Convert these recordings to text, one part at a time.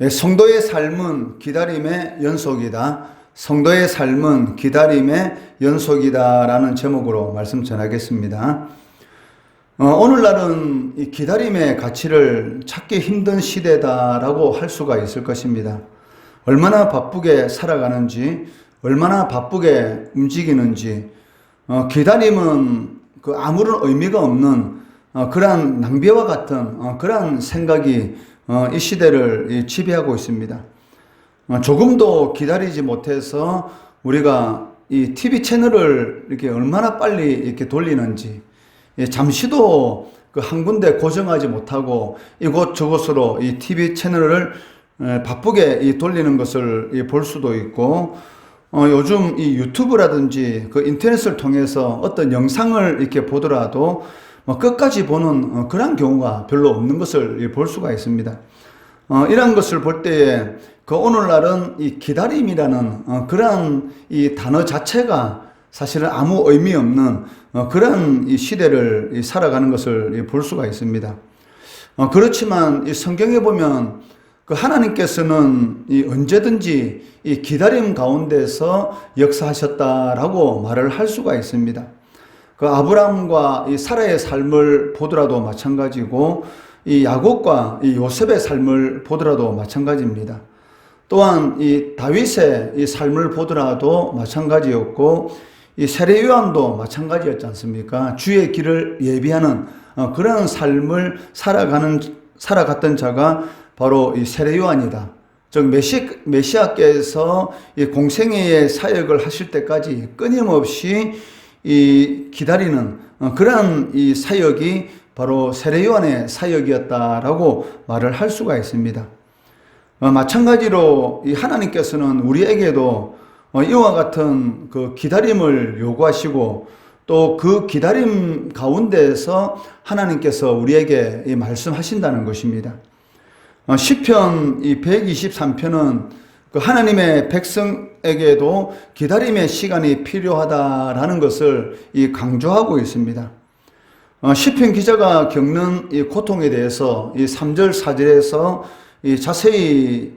성도의 삶은 기다림의 연속이다. 성도의 삶은 기다림의 연속이다 라는 제목으로 말씀 전하겠습니다. 오늘날은 이 기다림의 가치를 찾기 힘든 시대다라고 할 수가 있을 것입니다. 얼마나 바쁘게 살아가는지, 얼마나 바쁘게 움직이는지, 기다림은 아무런 의미가 없는 그러한 낭비와 같은 그러한 생각이 이 시대를 지배하고 있습니다. 조금도 기다리지 못해서 우리가 이 TV 채널을 이렇게 얼마나 빨리 이렇게 돌리는지, 잠시도 한 군데 고정하지 못하고 이곳저곳으로 이 TV 채널을 바쁘게 돌리는 것을 볼 수도 있고, 요즘 이 유튜브라든지 인터넷을 통해서 어떤 영상을 이렇게 보더라도 끝까지 보는 그런 경우가 별로 없는 것을 볼 수가 있습니다. 이런 것을 볼 때에 오늘날은 이 기다림이라는 그런 이 단어 자체가 사실은 아무 의미 없는 그런 이 시대를 살아가는 것을 볼 수가 있습니다. 그렇지만 이 성경에 보면 하나님께서는 이 언제든지 이 기다림 가운데서 역사하셨다라고 말을 할 수가 있습니다. 아브라함과 이 사라의 삶을 보더라도 마찬가지고, 이 야곱과 이 요셉의 삶을 보더라도 마찬가지입니다. 또한 이 다윗의 이 삶을 보더라도 마찬가지였고, 이 세례 요한도 마찬가지였지 않습니까? 주의 길을 예비하는 그런 삶을 살아갔던 자가 바로 이 세례 요한이다. 즉 메시아께서 이 공생애의 사역을 하실 때까지 끊임없이 이 기다리는 그런 이 사역이 바로 세례 요한의 사역이었다라고 말을 할 수가 있습니다. 마찬가지로 이 하나님께서는 우리에게도 이와 같은 기다림을 요구하시고, 또 그 기다림 가운데에서 하나님께서 우리에게 말씀하신다는 것입니다. 시편 123편은 하나님의 백성에게도 기다림의 시간이 필요하다라는 것을 강조하고 있습니다. 시편 기자가 겪는 이 고통에 대해서 이 3절, 4절에서 자세히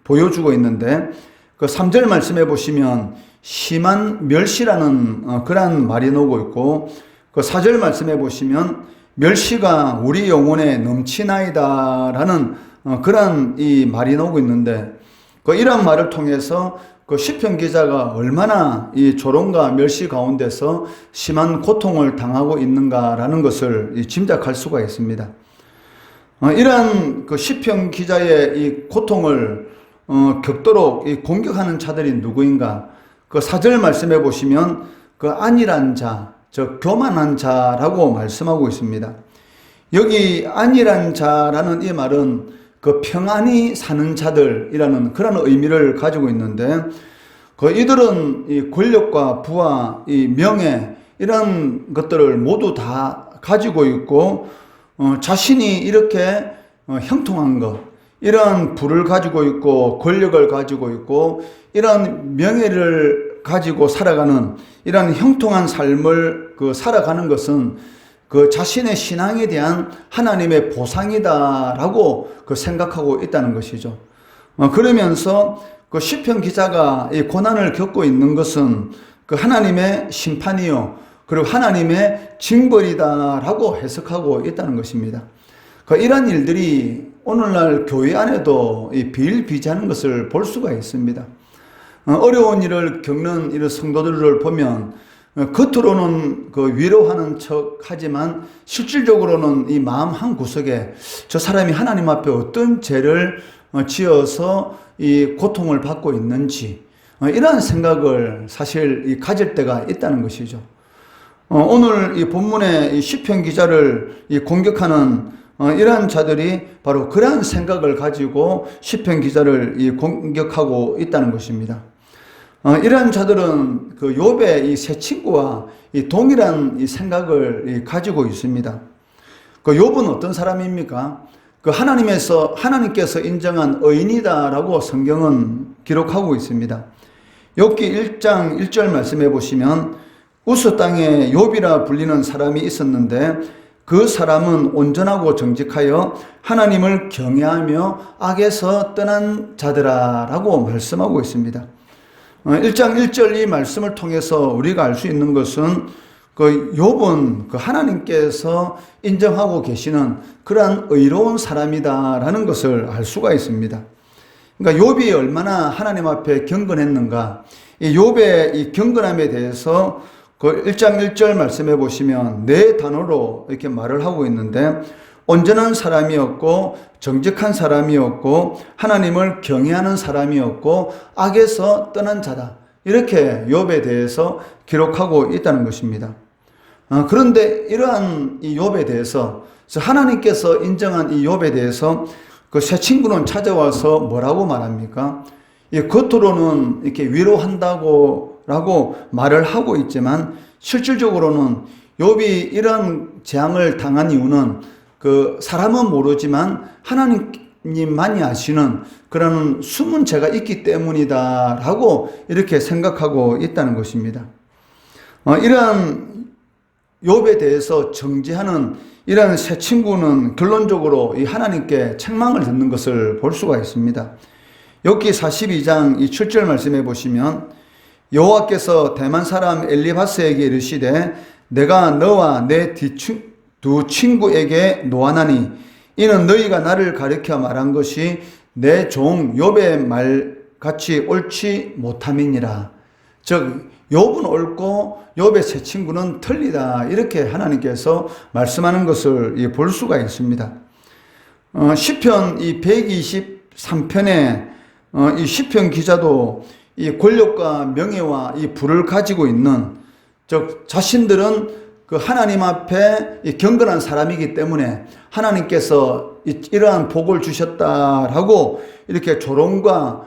보여주고 있는데, 3절 말씀해 보시면 심한 멸시라는 그런 말이 나오고 있고, 4절 말씀해 보시면 멸시가 우리 영혼에 넘치나이다 라는 그런 이 말이 나오고 있는데, 이런 말을 통해서 시편 기자가 얼마나 이 조롱과 멸시 가운데서 심한 고통을 당하고 있는가라는 것을 짐작할 수가 있습니다. 이러한 시편 기자의 이 고통을 겪도록 공격하는 자들이 누구인가? 4절 말씀해 보시면 안일한 자, 즉 교만한 자라고 말씀하고 있습니다. 여기 안일한 자라는 이 말은 평안히 사는 자들이라는 그런 의미를 가지고 있는데, 이들은 이 권력과 부와 이 명예 이런 것들을 모두 다 가지고 있고, 자신이 이렇게 형통한 것, 이런 부를 가지고 있고 권력을 가지고 있고 이런 명예를 가지고 살아가는 이런 형통한 삶을 살아가는 것은 자신의 신앙에 대한 하나님의 보상이다라고 생각하고 있다는 것이죠. 그러면서 시편 기자가 이 고난을 겪고 있는 것은 하나님의 심판이요, 그리고 하나님의 징벌이다라고 해석하고 있다는 것입니다. 이런 일들이 오늘날 교회 안에도 비일비재하는 것을 볼 수가 있습니다. 어려운 일을 겪는 이런 성도들을 보면 겉으로는 위로하는 척 하지만 실질적으로는 이 마음 한 구석에 저 사람이 하나님 앞에 어떤 죄를 지어서 이 고통을 받고 있는지, 이러한 생각을 사실 가질 때가 있다는 것이죠. 오늘 이 본문의 이 시편 기자를 공격하는 이러한 자들이 바로 그러한 생각을 가지고 시편 기자를 공격하고 있다는 것입니다. 이러한 자들은 욥의 이 세 친구와 동일한 이 생각을 가지고 있습니다. 욥은 어떤 사람입니까? 하나님께서 인정한 의인이다라고 성경은 기록하고 있습니다. 욥기 1장 1절 말씀해 보시면 우스 땅에 욥이라 불리는 사람이 있었는데 그 사람은 온전하고 정직하여 하나님을 경외하며 악에서 떠난 자들아 라고 말씀하고 있습니다. 1장 1절 이 말씀을 통해서 우리가 알 수 있는 것은 그 욥은 그 하나님께서 인정하고 계시는 그러한 의로운 사람이다라는 것을 알 수가 있습니다. 그러니까 욥이 얼마나 하나님 앞에 경건했는가, 이 욥의 이 경건함에 대해서 그 1장 1절 말씀해 보시면 네 단어로 이렇게 말을 하고 있는데, 온전한 사람이었고 정직한 사람이었고 하나님을 경외하는 사람이었고 악에서 떠난 자다, 이렇게 욥에 대해서 기록하고 있다는 것입니다. 그런데 이러한 이 욥에 대해서, 하나님께서 인정한 이 욥에 대해서 그 새 친구는 찾아와서 뭐라고 말합니까? 겉으로는 이렇게 위로한다고 라고 말을 하고 있지만 실질적으로는 욥이 이런 재앙을 당한 이유는 그 사람은 모르지만 하나님만이 아시는 그런 숨은 죄가 있기 때문이다 라고 이렇게 생각하고 있다는 것입니다. 이러한 욥에 대해서 정죄하는 이러한 새 친구는 결론적으로 이 하나님께 책망을 듣는 것을 볼 수가 있습니다. 욥기 42장 이 7절 말씀해 보시면 여호와께서 대만 사람 엘리바스에게 이르시되 내가 너와 내 두 친구에게 노하나니 이는 너희가 나를 가르쳐 말한 것이 내 종 욥의 말같이 옳지 못함이니라. 즉 욥은 옳고 욥의 새 친구는 틀리다, 이렇게 하나님께서 말씀하는 것을 볼 수가 있습니다. 시편 이 123편에 이 시편 기자도 이 권력과 명예와 이 부를 가지고 있는, 즉 자신들은 그 하나님 앞에 이 경건한 사람이기 때문에 하나님께서 이러한 복을 주셨다라고 이렇게 조롱과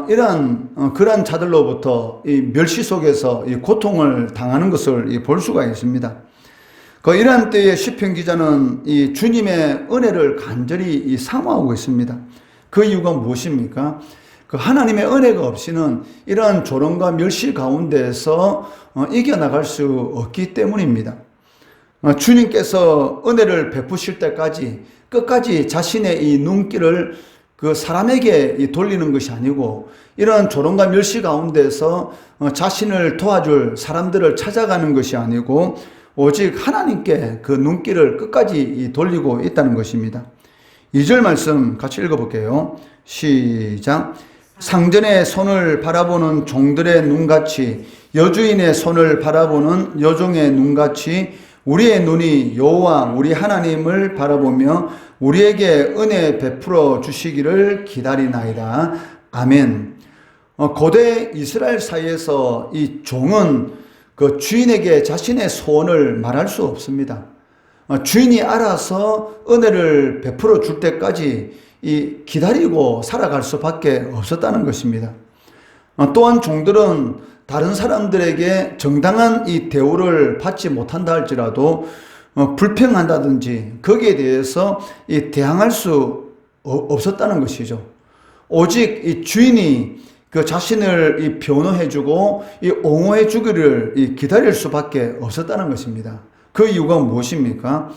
이러한 그러한 자들로부터 이 멸시 속에서 이 고통을 당하는 것을 볼 수가 있습니다. 그 이러한 때에 시편 기자는 이 주님의 은혜를 간절히 사모하고 있습니다. 그 이유가 무엇입니까? 그 하나님의 은혜가 없이는 이러한 조롱과 멸시 가운데서 이겨나갈 수 없기 때문입니다. 주님께서 은혜를 베푸실 때까지 끝까지 자신의 이 눈길을 그 사람에게 돌리는 것이 아니고 이러한 조롱과 멸시 가운데서 자신을 도와줄 사람들을 찾아가는 것이 아니고 오직 하나님께 그 눈길을 끝까지 돌리고 있다는 것입니다. 2절 말씀 같이 읽어볼게요. 시작. 상전의 손을 바라보는 종들의 눈같이 여주인의 손을 바라보는 여종의 눈같이 우리의 눈이 여호와 우리 하나님을 바라보며 우리에게 은혜 베풀어 주시기를 기다리나이다. 아멘. 고대 이스라엘 사이에서 이 종은 그 주인에게 자신의 소원을 말할 수 없습니다. 주인이 알아서 은혜를 베풀어 줄 때까지 이 기다리고 살아갈 수밖에 없었다는 것입니다. 또한 종들은 다른 사람들에게 정당한 이 대우를 받지 못한다 할지라도 불평한다든지 거기에 대해서 이 대항할 수 없었다는 것이죠. 오직 이 주인이 그 자신을 이 변호해주고 이 옹호해주기를 이 기다릴 수밖에 없었다는 것입니다. 그 이유가 무엇입니까?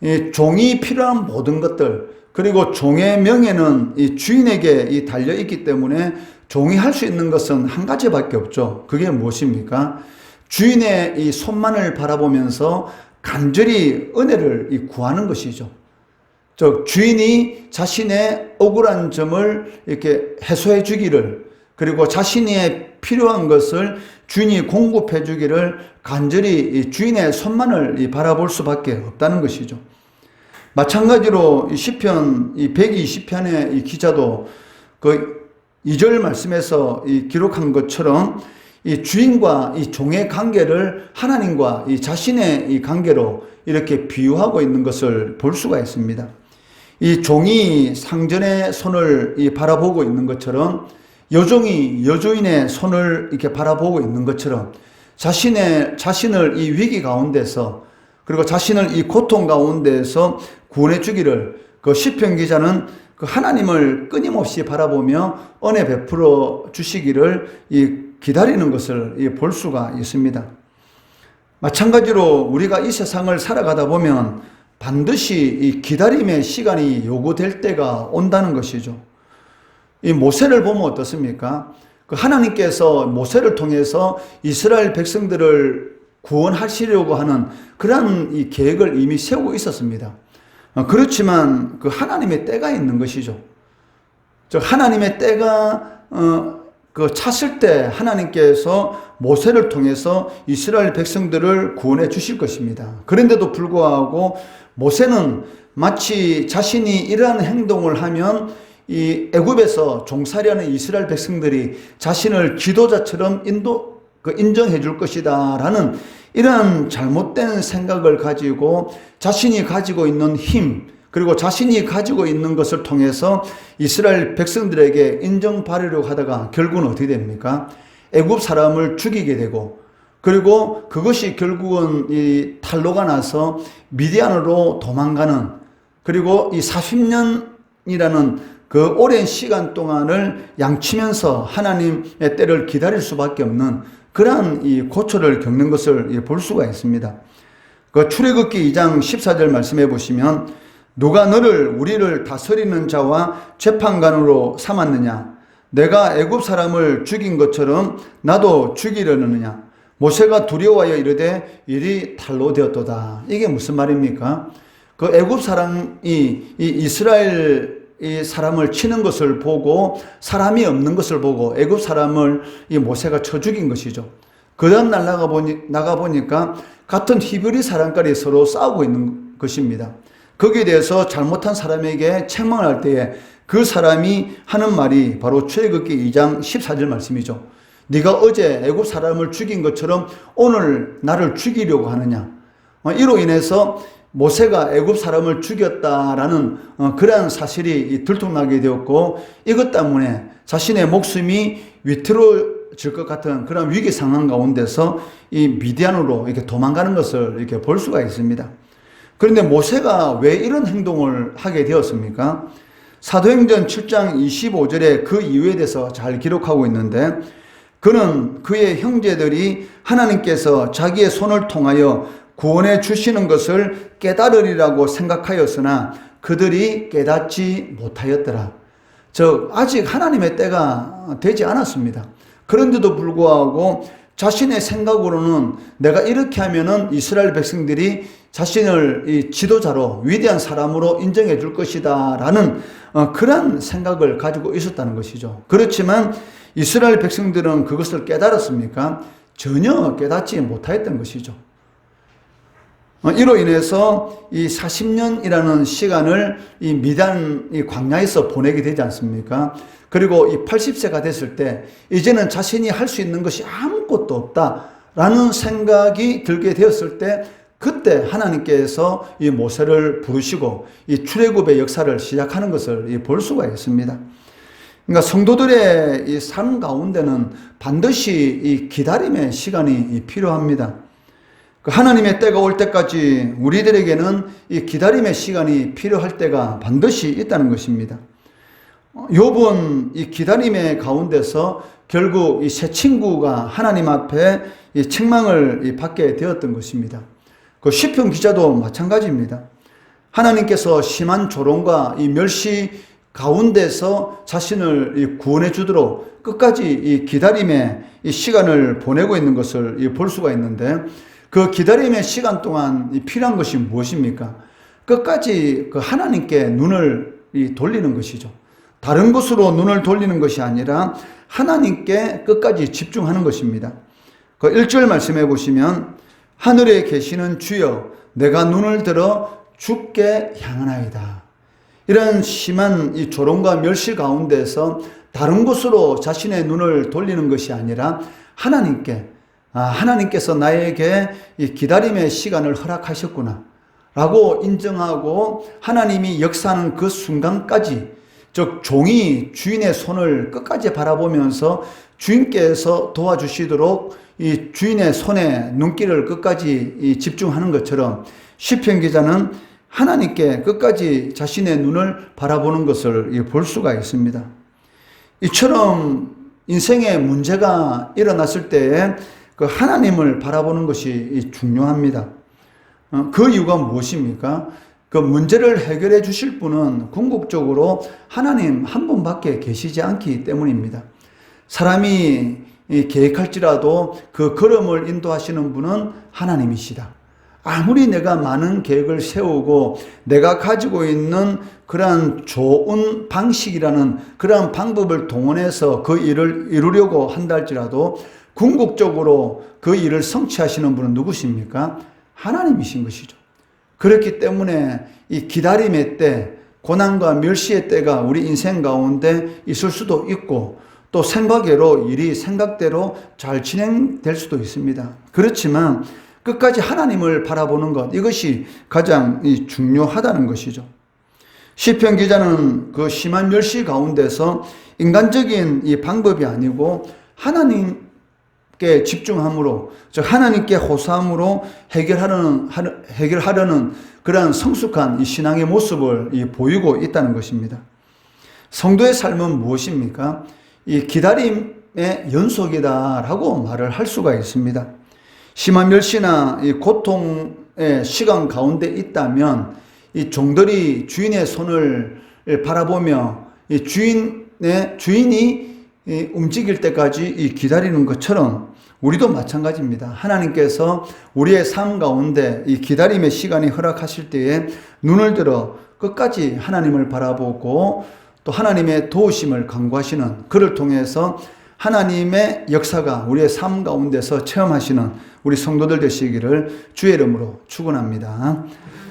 이 종이 필요한 모든 것들, 그리고 종의 명예는 이 주인에게 이 달려 있기 때문에 종이 할 수 있는 것은 한 가지밖에 없죠. 그게 무엇입니까? 주인의 이 손만을 바라보면서 간절히 은혜를 이 구하는 것이죠. 즉 주인이 자신의 억울한 점을 이렇게 해소해 주기를, 그리고 자신의 필요한 것을 주인이 공급해 주기를 간절히 이 주인의 손만을 이 바라볼 수밖에 없다는 것이죠. 마찬가지로 이 시편 이 120편의 이 기자도 그 2절 말씀에서 이 기록한 것처럼 이 주인과 이 종의 관계를 하나님과 이 자신의 이 관계로 이렇게 비유하고 있는 것을 볼 수가 있습니다. 이 종이 상전의 손을 이 바라보고 있는 것처럼 여종이 여주인의 손을 이렇게 바라보고 있는 것처럼 자신을 이 위기 가운데서, 그리고 자신을 이 고통 가운데서 구원해 주기를 그 시편 기자는 그 하나님을 끊임없이 바라보며 은혜 베풀어 주시기를 이 기다리는 것을 볼 수가 있습니다. 마찬가지로 우리가 이 세상을 살아가다 보면 반드시 이 기다림의 시간이 요구될 때가 온다는 것이죠. 이 모세를 보면 어떻습니까? 그 하나님께서 모세를 통해서 이스라엘 백성들을 구원하시려고 하는 그런 이 계획을 이미 세우고 있었습니다. 그렇지만 그 하나님의 때가 있는 것이죠. 즉 하나님의 때가 그 찼을 때 하나님께서 모세를 통해서 이스라엘 백성들을 구원해 주실 것입니다. 그런데도 불구하고 모세는 마치 자신이 이러한 행동을 하면 이 애굽에서 종살이하는 이스라엘 백성들이 자신을 지도자처럼 인정해 줄 것이다 라는 이러한 잘못된 생각을 가지고 자신이 가지고 있는 힘, 그리고 자신이 가지고 있는 것을 통해서 이스라엘 백성들에게 인정받으려고 하다가 결국은 어떻게 됩니까? 애굽 사람을 죽이게 되고, 그리고 그것이 결국은 이 탈로가 나서 미디안으로 도망가는, 그리고 이 40년이라는 그 오랜 시간 동안을 양치면서 하나님의 때를 기다릴 수밖에 없는 그러한 이 고초를 겪는 것을 볼 수가 있습니다. 그 출애굽기 2장 14절 말씀해 보시면, 누가 너를 우리를 다스리는 자와 재판관으로 삼았느냐? 내가 애굽 사람을 죽인 것처럼 나도 죽이려느냐? 모세가 두려워하여 이르되 일이 탈로 되었도다. 이게 무슨 말입니까? 그 애굽 사람이 이 이스라엘 이 사람을 치는 것을 보고, 사람이 없는 것을 보고 애굽 사람을 이 모세가 쳐 죽인 것이죠. 그 다음 날 나가 보니까 같은 히브리 사람끼리 서로 싸우고 있는 것입니다. 거기에 대해서 잘못한 사람에게 책망을 할 때에 그 사람이 하는 말이 바로 출애굽기 2장 14절 말씀이죠. 네가 어제 애굽 사람을 죽인 것처럼 오늘 나를 죽이려고 하느냐? 이로 인해서 모세가 애굽 사람을 죽였다라는 그러한 사실이 들통나게 되었고, 이것 때문에 자신의 목숨이 위태로워질 것 같은 그런 위기 상황 가운데서 이 미디안으로 이렇게 도망가는 것을 이렇게 볼 수가 있습니다. 그런데 모세가 왜 이런 행동을 하게 되었습니까? 사도행전 7장 25절에 그 이유에 대해서 잘 기록하고 있는데, 그는 그의 형제들이 하나님께서 자기의 손을 통하여 구원해 주시는 것을 깨달으리라고 생각하였으나 그들이 깨닫지 못하였더라. 즉 아직 하나님의 때가 되지 않았습니다. 그런데도 불구하고 자신의 생각으로는 내가 이렇게 하면은 이스라엘 백성들이 자신을 이 지도자로 위대한 사람으로 인정해 줄 것이다 라는 그런 생각을 가지고 있었다는 것이죠. 그렇지만 이스라엘 백성들은 그것을 깨달았습니까? 전혀 깨닫지 못하였던 것이죠. 이로 인해서 이 40년이라는 시간을 이 미디안 이 광야에서 보내게 되지 않습니까? 그리고 이 80세가 됐을 때 이제는 자신이 할 수 있는 것이 아무것도 없다라는 생각이 들게 되었을 때, 그때 하나님께서 이 모세를 부르시고 이 출애굽의 역사를 시작하는 것을 볼 수가 있습니다. 그러니까 성도들의 이 삶 가운데는 반드시 이 기다림의 시간이 필요합니다. 하나님의 때가 올 때까지 우리들에게는 이 기다림의 시간이 필요할 때가 반드시 있다는 것입니다. 욥은 이 기다림의 가운데서 결국 이 새 친구가 하나님 앞에 이 책망을 받게 되었던 것입니다. 그 시편 기자도 마찬가지입니다. 하나님께서 심한 조롱과 이 멸시 가운데서 자신을 구원해 주도록 끝까지 이 기다림의 이 시간을 보내고 있는 것을 볼 수가 있는데, 그 기다림의 시간 동안 필요한 것이 무엇입니까? 끝까지 그 하나님께 눈을 돌리는 것이죠. 다른 곳으로 눈을 돌리는 것이 아니라 하나님께 끝까지 집중하는 것입니다. 그 1절 말씀해 보시면, 하늘에 계시는 주여 내가 눈을 들어 주께 향하나이다. 이런 심한 이 조롱과 멸시 가운데서 다른 곳으로 자신의 눈을 돌리는 것이 아니라 하나님께, 하나님께서 나에게 이 기다림의 시간을 허락하셨구나 라고 인정하고, 하나님이 역사하는 그 순간까지, 즉 종이 주인의 손을 끝까지 바라보면서 주인께서 도와주시도록 이 주인의 손에 눈길을 끝까지 집중하는 것처럼, 시편 기자는 하나님께 끝까지 자신의 눈을 바라보는 것을 볼 수가 있습니다. 이처럼 인생에 문제가 일어났을 때에 그 하나님을 바라보는 것이 중요합니다. 그 이유가 무엇입니까? 그 문제를 해결해 주실 분은 궁극적으로 하나님 한 분밖에 계시지 않기 때문입니다. 사람이 계획할지라도 그 걸음을 인도하시는 분은 하나님이시다. 아무리 내가 많은 계획을 세우고 내가 가지고 있는 그러한 좋은 방식이라는 그러한 방법을 동원해서 그 일을 이루려고 한다 할지라도 궁극적으로 그 일을 성취하시는 분은 누구십니까? 하나님이신 것이죠. 그렇기 때문에 이 기다림의 때, 고난과 멸시의 때가 우리 인생 가운데 있을 수도 있고 또 생각외로 일이 생각대로 잘 진행될 수도 있습니다. 그렇지만 끝까지 하나님을 바라보는 것, 이것이 가장 중요하다는 것이죠. 시편 기자는 그 심한 멸시 가운데서 인간적인 이 방법이 아니고 하나님께 집중함으로, 즉 하나님께 호소함으로 해결하려는 그러한 성숙한 이 신앙의 모습을 보이고 있다는 것입니다. 성도의 삶은 무엇입니까? 이 기다림의 연속이다라고 말을 할 수가 있습니다. 심한 멸시나 이 고통의 시간 가운데 있다면 이 종들이 주인의 손을 바라보며 이 주인이 움직일 때까지 기다리는 것처럼 우리도 마찬가지입니다. 하나님께서 우리의 삶 가운데 이 기다림의 시간이 허락하실 때에 눈을 들어 끝까지 하나님을 바라보고 또 하나님의 도우심을 간구하시는, 그를 통해서 하나님의 역사가 우리의 삶 가운데서 체험하시는 우리 성도들 되시기를 주의 이름으로 축원합니다.